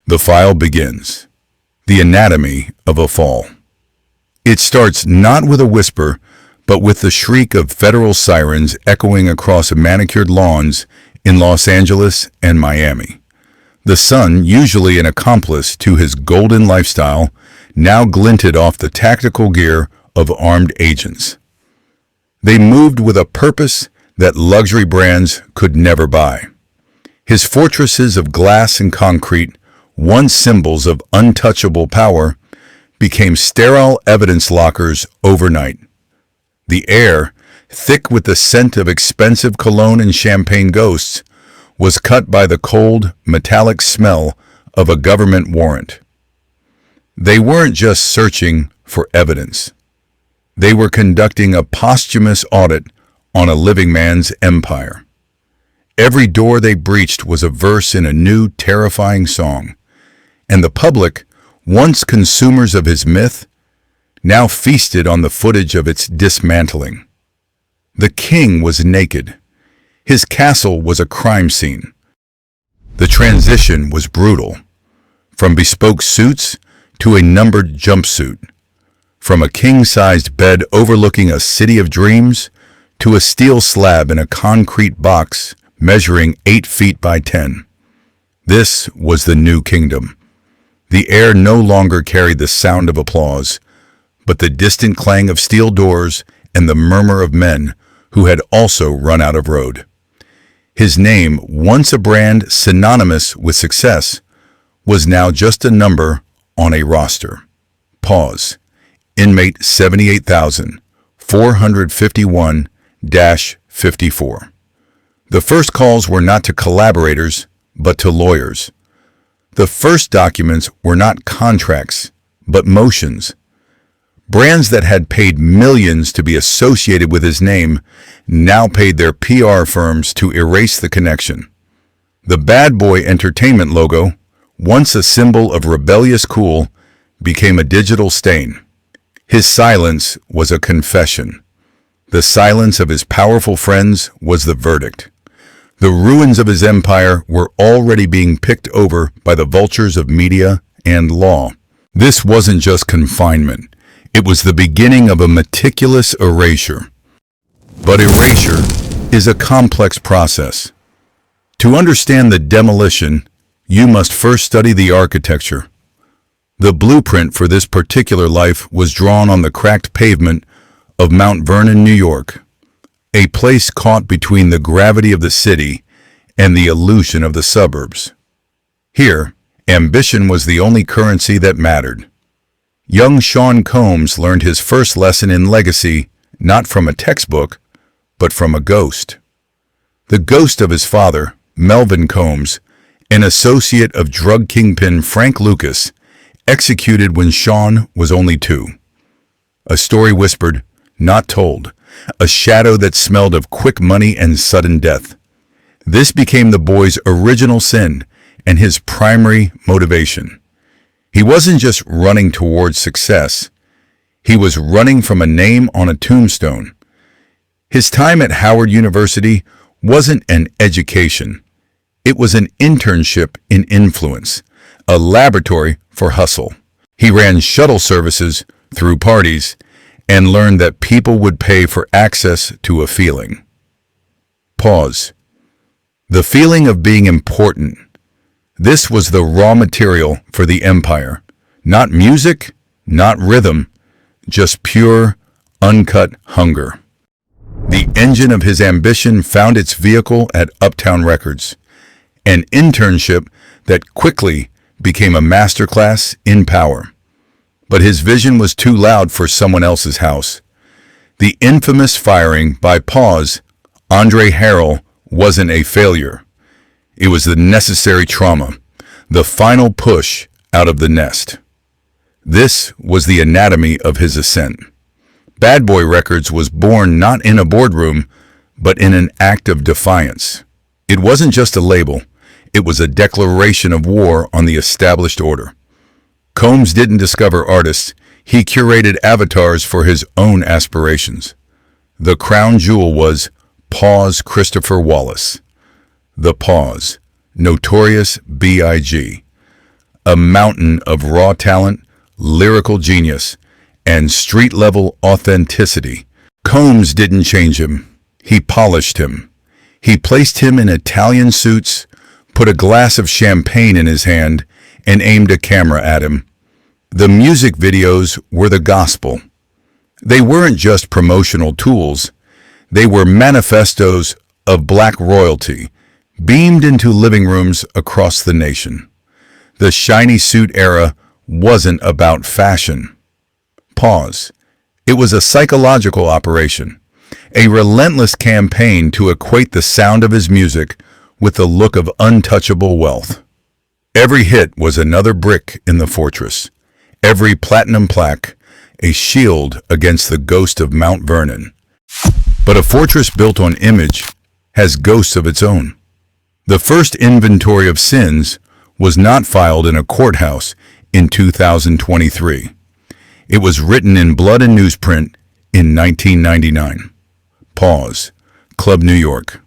The file begins. The anatomy of a fall. It starts not with a whisper, but with the shriek of federal sirens echoing across manicured lawns in Los Angeles and Miami. The sun, usually an accomplice to his golden lifestyle, now glinted off the tactical gear of armed agents. They moved with a purpose that luxury brands could never buy. His fortresses of glass and concrete, once symbols of untouchable power, became sterile evidence lockers overnight. The air, thick with the scent of expensive cologne and champagne ghosts, was cut by the cold, metallic smell of a government warrant. They weren't just searching for evidence. They were conducting a posthumous audit on a living man's empire. Every door they breached was a verse in a new, terrifying song, and the public, once consumers of his myth, now feasted on the footage of its dismantling. The king was naked. His castle was a crime scene. The transition was brutal. From bespoke suits to a numbered jumpsuit. From a king-sized bed overlooking a city of dreams to a steel slab in a concrete box measuring 8 feet by 10. This was the new kingdom. The air no longer carried the sound of applause, but the distant clang of steel doors and the murmur of men who had also run out of road. His name, once a brand synonymous with success, was now just a number on a roster. Pause. Inmate 78,451-54. The first calls were not to collaborators, but to lawyers. The first documents were not contracts, but motions. Brands that had paid millions to be associated with his name now paid their PR firms to erase the connection. The Bad Boy Entertainment logo, once a symbol of rebellious cool, became a digital stain. His silence was a confession. The silence of his powerful friends was the verdict. The ruins of his empire were already being picked over by the vultures of media and law. This wasn't just confinement. It was the beginning of a meticulous erasure. But erasure is a complex process. To understand the demolition, you must first study the architecture. The blueprint for this particular life was drawn on the cracked pavement of Mount Vernon, New York, a place caught between the gravity of the city and the illusion of the suburbs. Here, ambition was the only currency that mattered. Young Sean Combs learned his first lesson in legacy not from a textbook, but from a ghost. The ghost of his father, Melvin Combs, an associate of drug kingpin Frank Lucas, executed when Sean was only 2. A story whispered, not told, a shadow that smelled of quick money and sudden death. This became the boy's original sin and his primary motivation. He wasn't just running towards success. He was running from a name on a tombstone. His time at Howard University wasn't an education. It was an internship in influence, a laboratory for hustle. He ran shuttle services through parties and learned that people would pay for access to a feeling. Pause. The feeling of being important. This was the raw material for the empire. Not music, not rhythm, just pure, uncut hunger. The engine of his ambition found its vehicle at Uptown Records, an internship that quickly became a masterclass in power. But his vision was too loud for someone else's house. The infamous firing by Pause, Andre Harrell, wasn't a failure. It was the necessary trauma, the final push out of the nest. This was the anatomy of his ascent. Bad Boy Records was born not in a boardroom, but in an act of defiance. It wasn't just a label. It was a declaration of war on the established order. Combs didn't discover artists. He curated avatars for his own aspirations. The crown jewel was Pause Christopher Wallace. The Pause, Notorious B.I.G., a mountain of raw talent, lyrical genius, and street-level authenticity. Combs didn't change him. He polished him. He placed him in Italian suits, put a glass of champagne in his hand, and aimed a camera at him. The music videos were the gospel. They weren't just promotional tools. They were manifestos of black royalty, beamed into living rooms across the nation. The shiny suit era wasn't about fashion. Pause. It was a psychological operation, a relentless campaign to equate the sound of his music with the look of untouchable wealth. Every hit was another brick in the fortress, every platinum plaque a shield against the ghost of Mount Vernon. But a fortress built on image has ghosts of its own. The first inventory of sins was not filed in a courthouse in 2023. It was written in blood and newsprint in 1999. Pause. Club New York.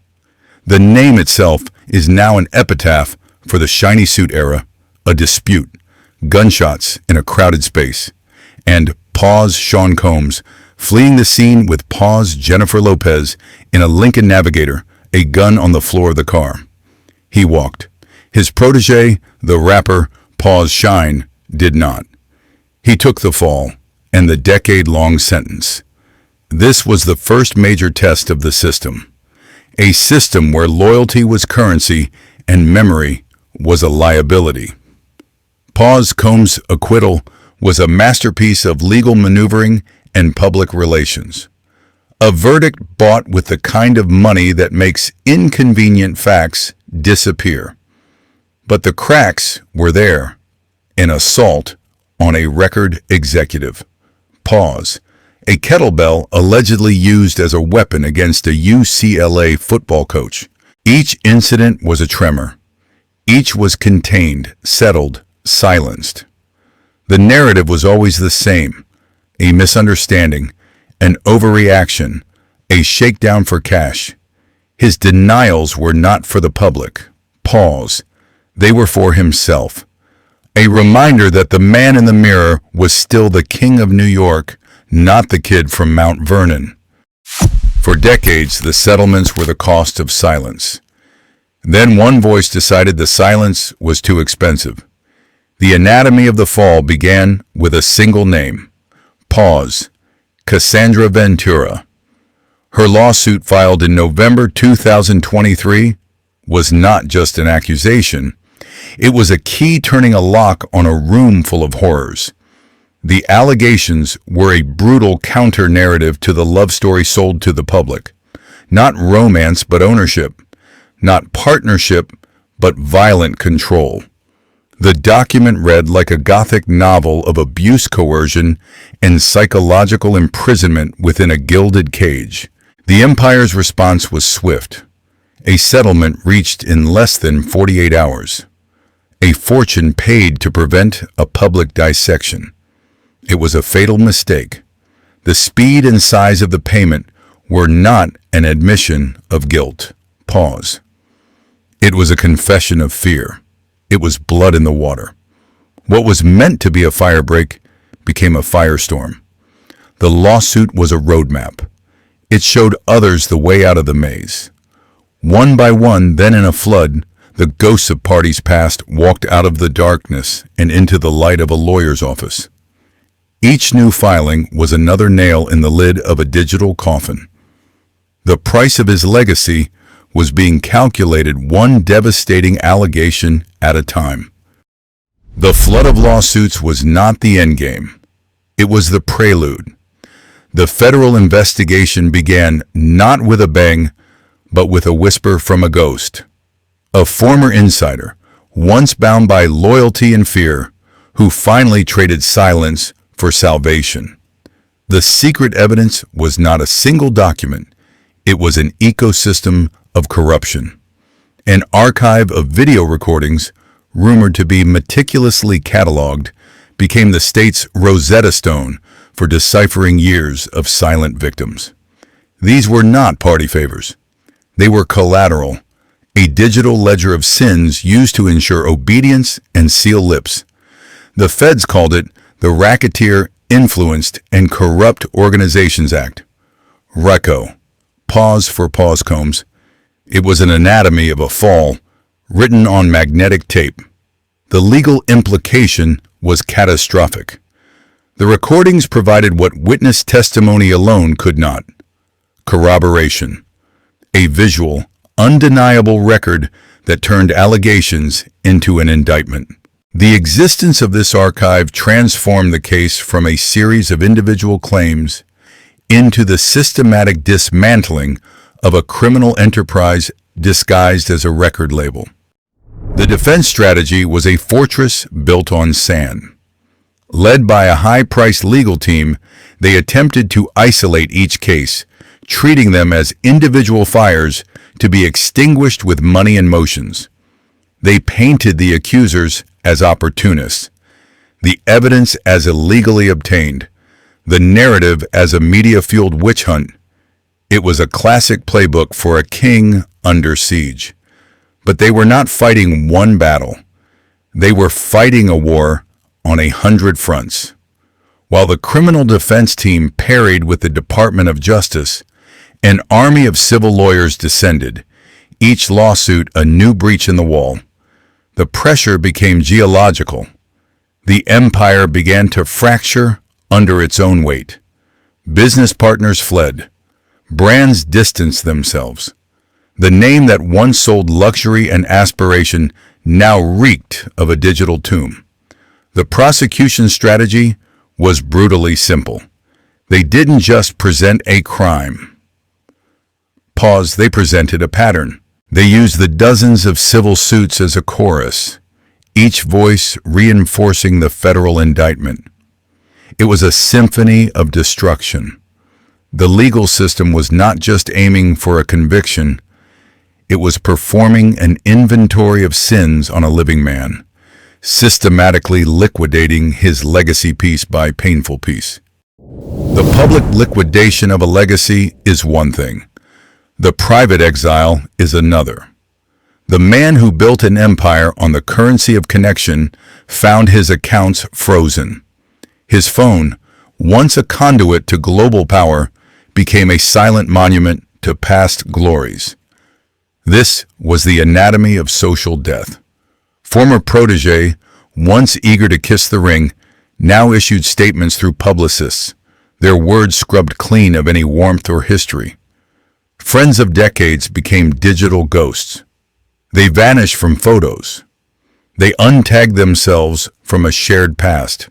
The name itself is now an epitaph for the shiny suit era, a dispute, gunshots in a crowded space, and Pause Sean Combs fleeing the scene with Pause Jennifer Lopez in a Lincoln Navigator, a gun on the floor of the car. He walked. His protege, the rapper Pause Shine, did not. He took the fall and the decade-long sentence. This was the first major test of the system. A system where loyalty was currency and memory was a liability. Pause Combs' acquittal was a masterpiece of legal maneuvering and public relations. A verdict bought with the kind of money that makes inconvenient facts disappear. But the cracks were there. An assault on a record executive. Pause. A kettlebell allegedly used as a weapon against a UCLA football coach. Each incident was a tremor. Each was contained, settled, silenced. The narrative was always the same. A misunderstanding, an overreaction, a shakedown for cash. His denials were not for the public. Pause. They were for himself. A reminder that the man in the mirror was still the king of New York, not the kid from Mount Vernon. For decades, the settlements were the cost of silence. Then one voice decided the silence was too expensive. The anatomy of the fall began with a single name. Pause. Cassie Ventura. Her lawsuit filed in November 2023 was not just an accusation. It was a key turning a lock on a room full of horrors. The allegations were a brutal counter-narrative to the love story sold to the public. Not romance, but ownership. Not partnership, but violent control. The document read like a Gothic novel of abuse, coercion, and psychological imprisonment within a gilded cage. The empire's response was swift. A settlement reached in less than 48 hours. A fortune paid to prevent a public dissection. It was a fatal mistake. The speed and size of the payment were not an admission of guilt. Pause. It was a confession of fear. It was blood in the water. What was meant to be a firebreak became a firestorm. The lawsuit was a roadmap. It showed others the way out of the maze. One by one, then in a flood, the ghosts of parties past walked out of the darkness and into the light of a lawyer's office. Each new filing was another nail in the lid of a digital coffin. The price of his legacy was being calculated one devastating allegation at a time. The flood of lawsuits was not the endgame. It was the prelude. The federal investigation began not with a bang, but with a whisper from a ghost. A former insider, once bound by loyalty and fear, who finally traded silence for salvation. The secret evidence was not a single document. It was an ecosystem of corruption. An archive of video recordings, rumored to be meticulously cataloged, became the state's Rosetta Stone for deciphering years of silent victims. These were not party favors. They were collateral, a digital ledger of sins used to ensure obedience and seal lips. The feds called it the Racketeer Influenced and Corrupt Organizations Act. RECO. Pause for Posthumous. It was an anatomy of a fall, written on magnetic tape. The legal implication was catastrophic. The recordings provided what witness testimony alone could not. Corroboration. A visual, undeniable record that turned allegations into an indictment. The existence of this archive transformed the case from a series of individual claims into the systematic dismantling of a criminal enterprise disguised as a record label. The defense strategy was a fortress built on sand. Led by a high-priced legal team, they attempted to isolate each case, treating them as individual fires to be extinguished with money and motions. They painted the accusers as opportunists, the evidence as illegally obtained, the narrative as a media-fueled witch hunt. It was a classic playbook for a king under siege. But they were not fighting one battle. They were fighting a war on 100 fronts. While the criminal defense team parried with the Department of Justice, an army of civil lawyers descended, each lawsuit a new breach in the wall. The pressure became geological. The empire began to fracture under its own weight. Business partners fled. Brands distanced themselves. The name that once sold luxury and aspiration now reeked of a digital tomb. The prosecution strategy was brutally simple. They didn't just present a crime. They presented a pattern. They used the dozens of civil suits as a chorus, each voice reinforcing the federal indictment. It was a symphony of destruction. The legal system was not just aiming for a conviction, it was performing an inventory of sins on a living man, systematically liquidating his legacy piece by painful piece. The public liquidation of a legacy is one thing. The private exile is another. The man who built an empire on the currency of connection found his accounts frozen. His phone, once a conduit to global power, became a silent monument to past glories. This was the anatomy of social death. Former protege, once eager to kiss the ring, now issued statements through publicists, their words scrubbed clean of any warmth or history. Friends of decades became digital ghosts. They vanished from photos. They untagged themselves from a shared past.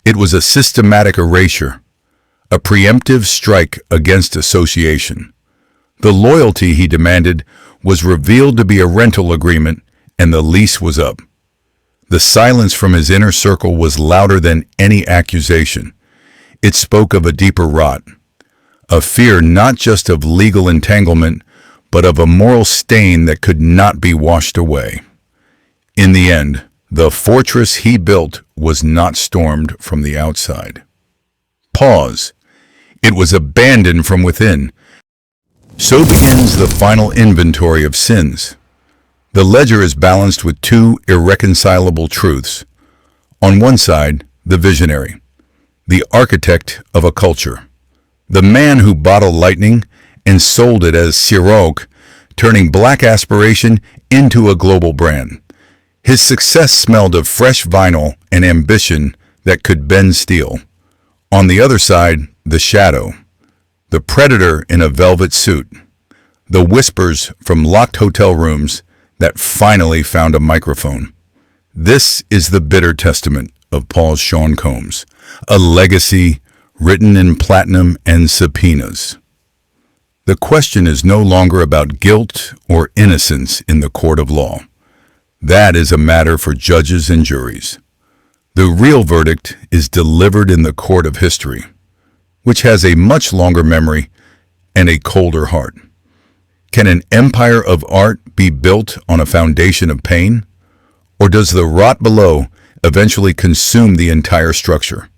It was a systematic erasure, a preemptive strike against association. The loyalty he demanded was revealed to be a rental agreement, and the lease was up. The silence from his inner circle was louder than any accusation. It spoke of a deeper rot, a fear not just of legal entanglement, but of a moral stain that could not be washed away. In the end, the fortress he built was not stormed from the outside. It was abandoned from within. So begins the final inventory of sins. The ledger is balanced with two irreconcilable truths. On one side, the visionary, the architect of a culture, the man who bottled lightning and sold it as shriek, turning black aspiration into a global brand. His success smelled of fresh vinyl and ambition that could bend steel. On the other side, the shadow, the predator in a velvet suit, the whispers from locked hotel rooms that finally found a microphone. This is the bitter testament of Paul Sean Combs, a legacy written in platinum and subpoenas. The question is no longer about guilt or innocence in the court of law. That is a matter for judges and juries. The real verdict is delivered in the court of history, which has a much longer memory and a colder heart. Can an empire of art be built on a foundation of pain? Or does the rot below eventually consume the entire structure?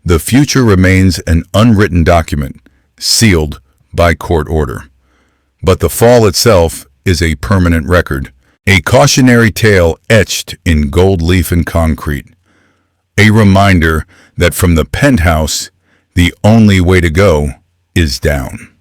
The future remains an unwritten document, sealed by court order. But the fall itself is a permanent record, a cautionary tale etched in gold leaf and concrete, A reminder that from the penthouse, the only way to go is down.